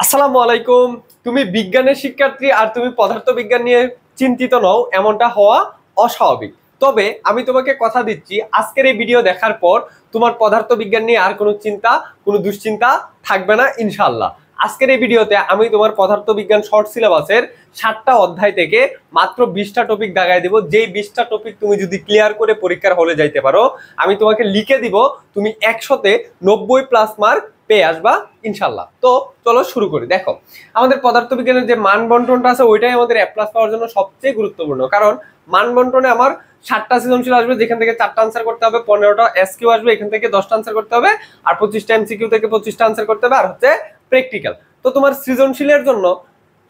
আসসালামু আলাইকুম। তুমি বিজ্ঞানের শিক্ষার্থী আর তুমি পদার্থবিজ্ঞান নিয়ে চিন্তিত নও, এমনটা হওয়া অস্বাভাবিক। তবে আমি তোমাকে কথা দিচ্ছি, আজকের এই ভিডিও দেখার পর তোমার পদার্থবিজ্ঞান নিয়ে আর কোনো চিন্তা, কোনো দুশ্চিন্তা থাকবে না ইনশাআল্লাহ। আজকের এই ভিডিওতে আমি তোমার পদার্থবিজ্ঞান শর্ট সিলেবাসের 7টা অধ্যায় থেকে মাত্র 20টা টপিক দাগাই দিব। যেই 20টা টপিক তুমি যদি ক্লিয়ার করে পরীক্ষার হলে যাইতে পারো, আমি তোমাকে লিখে দিব, তুমি 100তে 90+ মার্ক পেয়ে আসবা ইনশাল্লাহ। তো চলো শুরু করি। দেখো, আমাদের পদার্থবিজ্ঞানের যে মান বন্টনটা আছে ওইটাই আমাদের এ প্লাস পাওয়ার জন্য সবচেয়ে গুরুত্বপূর্ণ। কারণ মান বন্টনে আমার 7টা সৃজনশীল আসবে, যেখান থেকে 4টা আনসার করতে হবে, 15টা এসকিউ আসবে, এখান থেকে 10টা আনসার করতে হবে, আর 25টা এমসিকিউ থেকে 25টা আনসার করতে হবে, আর হচ্ছে প্র্যাকটিক্যাল। তো তোমার সৃজনশীলের জন্য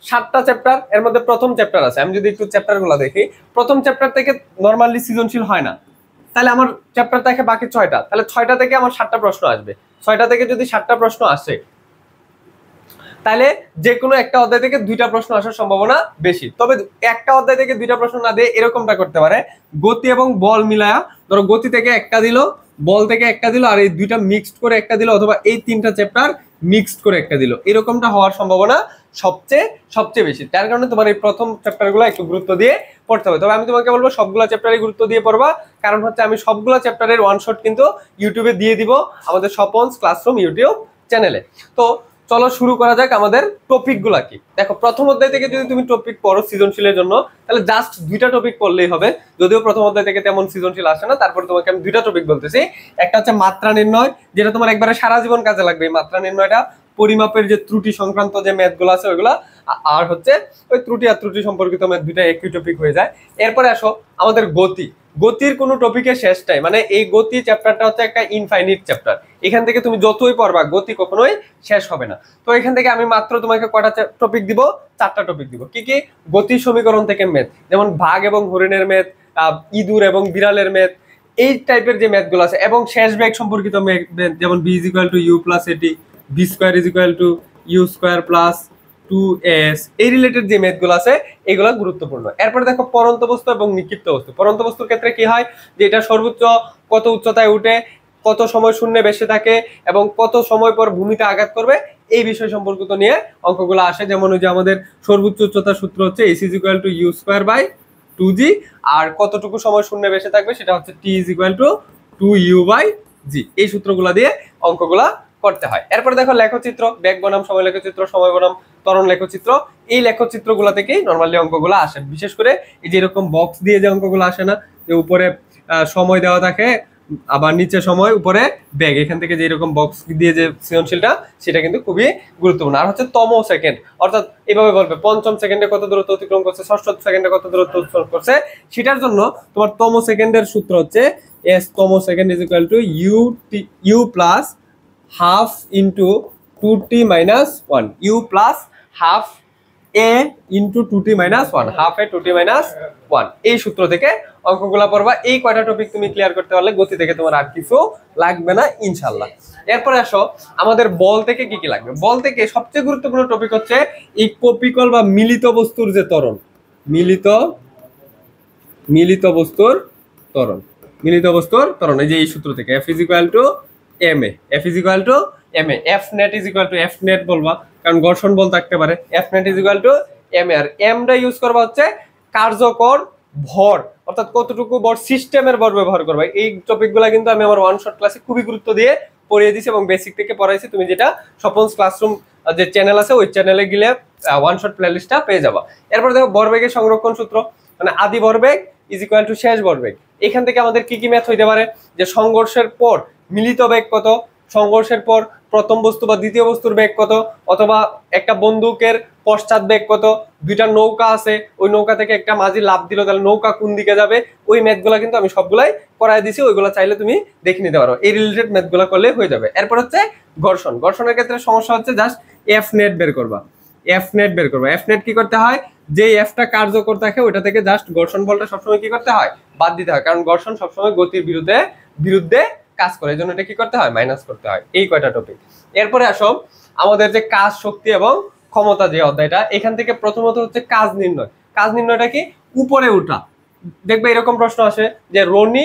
7টা চ্যাপ্টার, এর মধ্যে প্রথম চ্যাপ্টার আছে। আমি যদি একটু চ্যাপ্টার গুলো দেখি, প্রথম চ্যাপ্টার থেকে নর্মালি সৃজনশীল হয় না, তাহলে আমার চ্যাপ্টার থাকে বাকি 6টা, তাহলে 6টা থেকে আমার 7টা প্রশ্ন আসবে। 6টা থেকে যদি 7টা প্রশ্ন আসে, তাহলে যে কোনো একটা অধ্যায় থেকে 2টা প্রশ্ন আসার সম্ভাবনা বেশি। তবে একটা অধ্যায় থেকে 2টা প্রশ্ন না দিয়ে এরকমটা করতে পারে, গতি এবং বল মিলায়া, ধরো গতি থেকে একটা দিল, বল থেকে একটা দিল, আর এই 2টা মিক্সড করে একটা দিল, অথবা এই 3টা চ্যাপ্টার মিক্সড করে একটা দিল। এরকমটা হওয়ার সম্ভাবনা সবচেয়ে সবচেয়ে বেশি। তার কারণে তোমার এই প্রথম চ্যাপ্টারগুলো একটু গুরুত্ব দিয়ে পড়তে হবে। তবে আমি তোমাকে বলবো সবগুলো চ্যাপ্টারে গুরুত্ব দিয়ে পড়বা, কারণ হচ্ছে আমি সবগুলো চ্যাপ্টারের ওয়ান শট কিন্তু ইউটিউবে দিয়ে দিব আমাদের স্বপনস ক্লাসরুম ইউটিউব চ্যানেলে। তো চলো শুরু করা যাক আমাদের টপিক গুলা কি। দেখো, প্রথম অধ্যায় থেকে যদি তুমি টপিক পড়ো সৃজনশীলের জন্য, তাহলে জাস্ট 2টা টপিক পড়লেই হবে। যদিও প্রথম অধ্যায় থেকে তেমন সৃজনশীল আসে না, তারপর তোমাকে আমি 2টা টপিক বলতেছি। একটা হচ্ছে মাত্রা নির্ণয়, যেটা তোমার একবারে সারা জীবন কাজে লাগবে। এই মাত্রা নির্ণয়টা পরিমাপের যে ত্রুটি সংক্রান্ত যে ম্যাথ গুলো আছে ওইগুলা, আর হচ্ছে ওই ত্রুটি আর ত্রুটি সম্পর্কিত ম্যাথ, দুইটা একই টপিক হয়ে যায়। এরপরে আসো আমাদের গতি। গতির কোনো টপিকের শেষ নাই, মানে এই গতি চ্যাপ্টারটা হচ্ছে একটা ইনফাইনিট চ্যাপ্টার। এখান থেকে তুমি যতই পড়বা গতি কখনোই শেষ হবে না। তো এখান থেকে আমি মাত্র তোমাকে কয়টা টপিক দিব? 4টা টপিক দিব। কি কি? গতি সমীকরণ থেকে ম্যাথ, যেমন ভাগ এবং হরিণের ম্যাথ, ইঁদুর এবং বিড়ালের ম্যাথ, এই টাইপের যে ম্যাথগুলো আছে, এবং শেষ বেগ সম্পর্কিত ম্যাথ, যেমন v is equal to u plus a t, v square is equal to u square plus 2s, এই রিলেটেড যে ম্যাথগুলো আছে এগুলো গুরুত্বপূর্ণ। এরপরে দেখো পরন্ত বস্তু এবং নিক্ষিপ্ত বস্তু। পরন্ত বস্তুর ক্ষেত্রে কি হয়, যে এটা সর্বোচ্চ কত উচ্চতায় উঠে, কত সময় শূন্যে বেশি থাকে, এবং কত সময় পর ভূমিতে আঘাত করবে, এই বিষয় সম্পর্কিত নিয়ে অঙ্কগুলো আসে। যেমন ওই যে আমাদের সর্বোচ্চ উচ্চতার সূত্র হচ্ছে s is equal to u square by 2g, আর কতটুকু সময় শূন্যে বেশি থাকবে সেটা হচ্ছে t is equal to 2u by g. এই সূত্রগুলো দিয়ে অঙ্কগুলা করতে হয়। এরপর দেখো লেখচিত্র, বেগ বনাম সময় লেখচিত্র, সময় বনাম ত্বরণ লেখচিত্র। এই লেখচিত্রগুলো থেকেই নর্মালি অঙ্কগুলো আসে। বিশেষ করে এই যে এরকম বক্স দিয়ে যে অঙ্কগুলো আসে না, যে উপরে সময় দেওয়া থাকে, আবার নিচে সময়, উপরে বেগ, এখান থেকে যে এরকম বক্স দিয়ে যে সৃজনশীলটা, সেটা কিন্তু খুবই গুরুত্বপূর্ণ। আর হচ্ছে তম সেকেন্ড, অর্থাৎ এইভাবে বলবে পঞ্চম সেকেন্ডে কত দূরত্ব অতিক্রম করছে, ষষ্ঠ সেকেন্ডে কত দূরত্ব অতিক্রম করছে, সেটার জন্য তোমার তম সেকেন্ডের সূত্র হচ্ছে এস তম second is equal to u plus half into 2t minus 1, u plus half a into 2t minus 1, half a 2t minus 1। এই সূত্র থেকে অঙ্কগুলা পড়বা। এই কয়টা টপিক তুমি ক্লিয়ার করতে পারলে গতি থেকে তোমার আর কিছু লাগবে না ইনশাল্লাহ। এরপরে আসো আমাদের বল থেকে কি কি লাগবে। বল থেকে সবচেয়ে গুরুত্বপূর্ণ টপিক হচ্ছে এই কপিকল বা মিলিত বস্তুর যে ত্বরণ, মিলিত বস্তুর ত্বরণ, মিলিত বস্তুর ত্বরণ। এই যে এই সূত্র থেকে f is equal to m a, f is equal to m a, f net is equal to, f net বলবা কারণ ঘর্ষণ বল থাকতে পারে, f net is equal to m a. আর এমটা ইউজ করবা হচ্ছে কার্যকর ভর, অর্থাৎ কতটুকু ভর, সিস্টেমের ভর ব্যবহার করবা। এই টপিকগুলো কিন্তু আমি আমার ওয়ান শট ক্লাসে খুবই গুরুত্ব দিয়ে পড়িয়ে দিছি এবং বেসিক থেকে পড়াইছি। তুমি যেটা স্বপনস ক্লাসরুম যে চ্যানেল আছে ওই চ্যানেলে গেলে ওয়ান শট প্লেলিস্টটা পেয়ে যাবা। এরপর দেখো ভরবেগের সংরক্ষণ সূত্র, মানে আদি ভরবেগ ইজ ইকুয়াল টু শেষ ভরবেগ। এখান থেকে আমাদের কি কি ম্যাথ হইতে পারে, যে সংঘর্ষের পর মিলিত বেগ কত, সংঘর্ষের পর প্রথম বস্তু বা দ্বিতীয় বস্তুর বেগ কত, অথবা একটা বন্দুকের পশ্চাৎ বেগ কত, দুইটা নৌকা আছে ওই নৌকা থেকে একটা মাঝি লাফ দিল, তাহলে নৌকা কোন দিকে যাবে, ওই ম্যাথগুলা কিন্তু আমি সবগুলাই করাই দিছি। ওইগুলা চাইলে তুমি দেখে নিতে পারো, এই রিলেটেড ম্যাথগুলা করলে হয়ে যাবে। এরপর হচ্ছে ঘর্ষণ। ঘর্ষণের ক্ষেত্রে সমস্যা হচ্ছে জাস্ট এফ নেট বের করবা, এফ নেট বের করবা। এফ নেট কি করতে হয়, যে এফটা কার্যকর থাকে ওইটা থেকে জাস্ট ঘর্ষণ বলটা সবসময় কি করতে হয়, বাদ দিতে হয়, কারণ ঘর্ষণ সবসময় গতির বিরুদ্ধে কাজ করে, এই জন্য এটা কি করতে হয়, মাইনাস করতে হয়। এই কয়টা টপিক। এরপরে আসো আমাদের যে কাজ, শক্তি এবং ক্ষমতা যে অধ্যায়টা, এখান থেকে প্রথমত হচ্ছে কাজ নির্ণয়। কাজ নির্ণয়টা কি, উপরে উঠা। দেখবে এরকম প্রশ্ন আসে যে রনি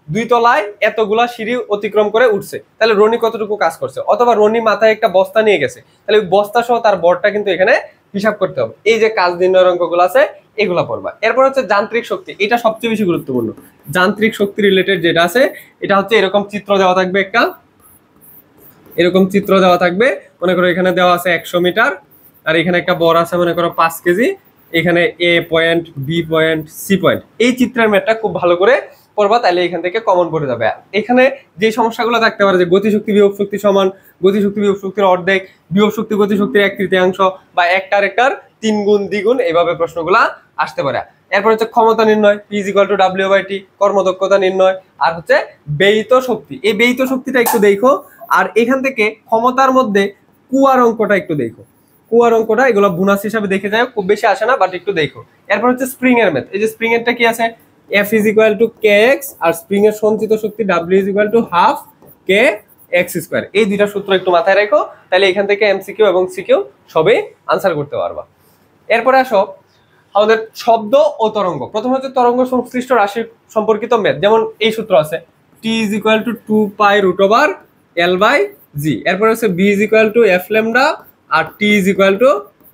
2 তলায় এতগুলা সিঁড়ি অতিক্রম করে উঠছে, তাহলে রনি কতটুকু কাজ করছে, অথবা রনি মাথায় একটা বস্তা নিয়ে গেছে, তাহলে ওই বস্তা সহ তার ভরটা কিন্তু এখানে হিসাব করতে হবে। এই যে কাজ নির্ণয়ের অঙ্কগুলো আছে এগুলা পড়বা। এরপর হচ্ছে যান্ত্রিক শক্তি, এটা সবচেয়ে বেশি গুরুত্বপূর্ণ। যান্ত্রিক শক্তি রিলেটেড যেটা আছে এটা হচ্ছে এরকম চিত্র দেওয়া থাকবে, একটা এরকম চিত্র দেওয়া থাকবে, মনে করো এখানে দেওয়া আছে 100 মিটার, আর এখানে একটা বর আছে মনে করো 5 কেজি, এখানে a point, b point, c point. এই চিত্রের ম্যাথটা খুব ভালো করে পড়বা, তাহলে এখান থেকে কমন পড়ে যাবে। এখানে যে সমস্যাগুলো থাকতে পারে যে গতিশক্তি বিভব শক্তি সমান, গতিশক্তি বিভব শক্তির অর্ধেক, বিভব শক্তি গতিশক্তির 1/3, বা একটার 3 গুণ দ্বিগুণ, এইভাবে প্রশ্নগুলা আসতে পারে। এরপর হচ্ছে ক্ষমতা নির্ণয়, P = W/T, কর্মদক্ষতা নির্ণয়, আর হচ্ছে ব্যয়িত শক্তি। এই ব্যয়িত শক্তিটা একটু দেখো, আর এখান থেকে ক্ষমতার মধ্যে কুয়ার অঙ্কটা একটু দেখো। কুয়ার অঙ্কটা এগুলো বোনাস হিসাবে দেখে যায়, খুব বেশি আসে না, বাট একটু দেখো। এরপর হচ্ছে স্প্রিং এর ম্যাথ। এই যে স্প্রিং এরটা কি আছে, F = kx, আর স্প্রিং এর সঞ্চিত শক্তি W = ½ kx²। এই দুইটা সূত্র একটু মাথায় রাখো, তাহলে এখান থেকে এমসিকিউ এবং সিকিউ সবই আনসার করতে পারবা। এরপরে আসো আমাদের শব্দ ও তরঙ্গ। প্রথম হচ্ছে তরঙ্গ সংশ্লিষ্ট রাশি সম্পর্কিত ম্যাথ, যেমন এই সূত্র আছে T = 2π√L/g। এরপর হচ্ছে B = f λ, আর T =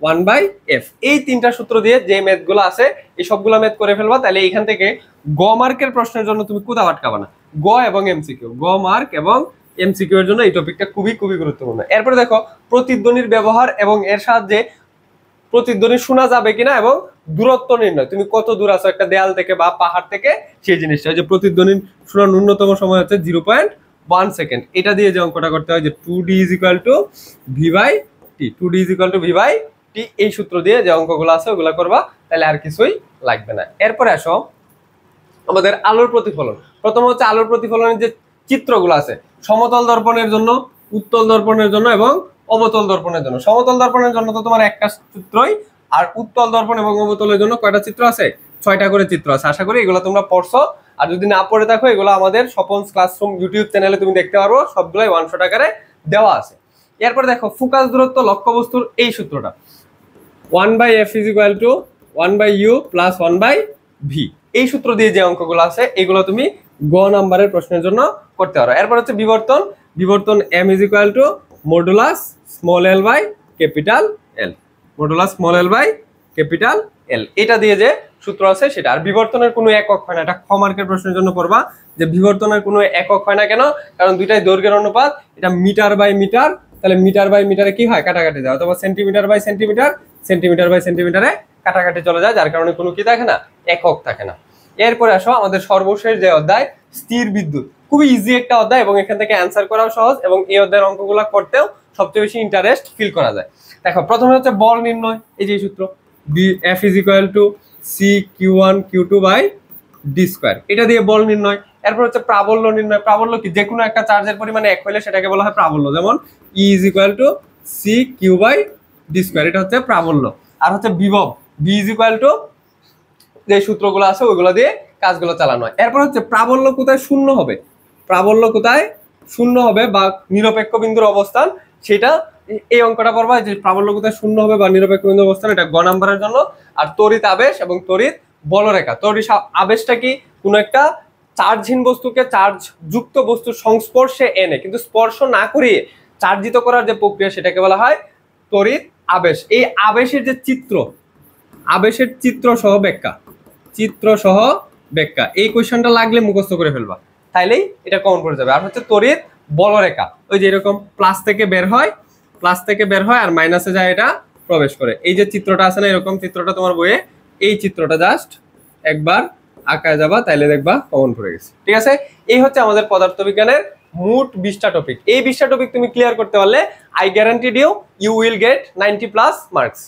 1/f। এই তিনটা সূত্র দিয়ে যে ম্যাথগুলো আছে এই সবগুলো ম্যাথ করে ফেলবা, তাহলে এখান থেকে গ মার্কের প্রশ্নের জন্য তুমি কোথাও আটকাবা না। গ এবং এমসিকিউ, গ মার্ক এবং এমসিকিউ এর জন্য এই টপিকটা খুবই খুবই গুরুত্বপূর্ণ। এরপরে দেখো প্রতিধ্বনির ব্যবহার এবং এর সাহায্যে প্রতিধ্বনি শোনা যাবে কিনা এবং দূরত্ব নির্ণয়, তুমি কত দূর আছো একটা দেয়াল থেকে বা পাহাড় থেকে, সেই জিনিসটা। যে প্রতিধ্বনি শোনার ন্যূনতম সময় হচ্ছে 0.1 সেকেন্ড। এটা দিয়ে যে অঙ্কটা করতে হয় যে 2D = v/t, 2D = v/t, এই সূত্র দিয়ে যে অঙ্কগুলো আছে ওগুলো করবা, তাহলে আর কিছুই লাগবে না। এরপরে আসো আমাদের আলোর প্রতিফলন। প্রথম হচ্ছে আলোর প্রতিফলনের যে চিত্রগুলো আছে সমতল দর্পণের জন্য, উত্তল দর্পণের জন্য এবং অবতল দর্পণের জন্য। সমতল দর্পণের জন্য তো তোমার একটা চিত্রই, আর উত্তল দর্পণ এবং অবতলের জন্য কয়টা চিত্র আছে, 6টা করে চিত্র আছে। আশা করি এগুলো তোমরা পড়ছো, আর যদি না পড়ে থাকো এগুলো আমাদের স্বপনস ক্লাসরুম ইউটিউব চ্যানেলে তুমি দেখতে পারো, সবগুলাই 100 টাকারে দেওয়া আছে। এরপর দেখো ফোকাস দূরত্ব লক্ষ্যবস্তুর এই সূত্রটা 1/f = 1/u + 1/v। এই সূত্র দিয়ে যে অঙ্কগুলো আছে এগুলো তুমি গ নাম্বারের প্রশ্নের জন্য করতে পারো। এরপর হচ্ছে বিবর্তন, বিবর্তন m = modulus l/L, modulus l/L। এটা দিয়ে যে সূত্র আছে সেটা। আর বিবর্তনের কোনো একক হয় না, এটা খ মার্কের প্রশ্নের জন্য পড়বা যে বিবর্তনের কোনো একক হয় না কেন, কারণ দুইটাই দৈর্ঘ্যের অনুপাত। এটা মিটার/মিটার, তাহলে মিটার/মিটারে কি হয়, কাটাকাটি যায়, অথবা সেন্টিমিটার/সেন্টিমিটার, সেন্টিমিটার/সেন্টিমিটারে কাটাকাটি চলে যায়, যার কারণে কোনো কি থাকে না, একক থাকে না। এরপরে আসো আমাদের সর্বশেষ যে অধ্যায় স্থির বিদ্যুৎ। খুবই ইজি একটা অধ্যায় এবং এখান থেকে অ্যান্সার করাও সহজ, এবং এই অধ্যায়ের অঙ্কগুলো করতেও সবচেয়ে বেশি ইন্টারেস্ট ফিল করা যায়। দেখো প্রথমে হচ্ছে বল নির্ণয়, এই যে সূত্র F = c/q1q2/d², এটা দিয়ে বল নির্ণয়। এরপর হচ্ছে প্রাবল্য নির্ণয়। প্রাবল্য কি, যে কোনো একটা চার্জের পরিমাণে 1 হলে সেটাকে বলা হয় প্রাবল্য, যেমন E = cq/d², এটা হচ্ছে প্রাবল্য। আর হচ্ছে বিভব, B = যে সূত্রগুলো আছে ওইগুলো দিয়ে কাজগুলো চালানো হয়। এরপর হচ্ছে প্রাবল্য কোথায় শূন্য হবে, প্রাবল্য কোথায় শূন্য হবে বা নিরপেক্ষ বিন্দুর অবস্থান, সেটা এই অঙ্কটা পড়বা যে প্রাবল্য কোথায় শূন্য হবে বা নিরপেক্ষ বিন্দুর অবস্থান, এটা গ নাম্বারের জন্য। আর তড়িৎ আবেশ এবং তড়িৎ বলরেখা। তড়িৎ আবেশটা কি, কোনো একটা চার্জহীন বস্তুকে চার্জ যুক্ত বস্তুর সংস্পর্শে এনে কিন্তু স্পর্শ না করিয়ে চার্জিত করার যে প্রক্রিয়া সেটাকে বলা হয় তড়িৎ আবেশ। এই আবেশের যে চিত্র, আবেশের চিত্র সহ ব্যাখ্যা, চিত্র সহ ব্যাখ্যা, এই কোয়েশ্চনটা লাগলে মুখস্থ করে ফেলবা, তাইলেই এটা কমন পড়ে যাবে। আর হচ্ছে তড়িৎ বলরেখা, ওই যে এরকম প্লাস থেকে বের হয়, প্লাস থেকে বের হয় আর মাইনাসে যায়, এটা প্রবেশ করে। এই যে চিত্রটা আছে না, এরকম চিত্রটা তোমার বইয়ে, এই চিত্রটা জাস্ট একবার আঁকায় যাবা, তাইলে দেখবা কমন পড়ে গেছে। ঠিক আছে, এই হচ্ছে আমাদের পদার্থবিজ্ঞানের মোট 20টা টপিক। এই 20টা টপিক তুমি ক্লিয়ার করতে পারলে I guaranteed you will get 90+ marks.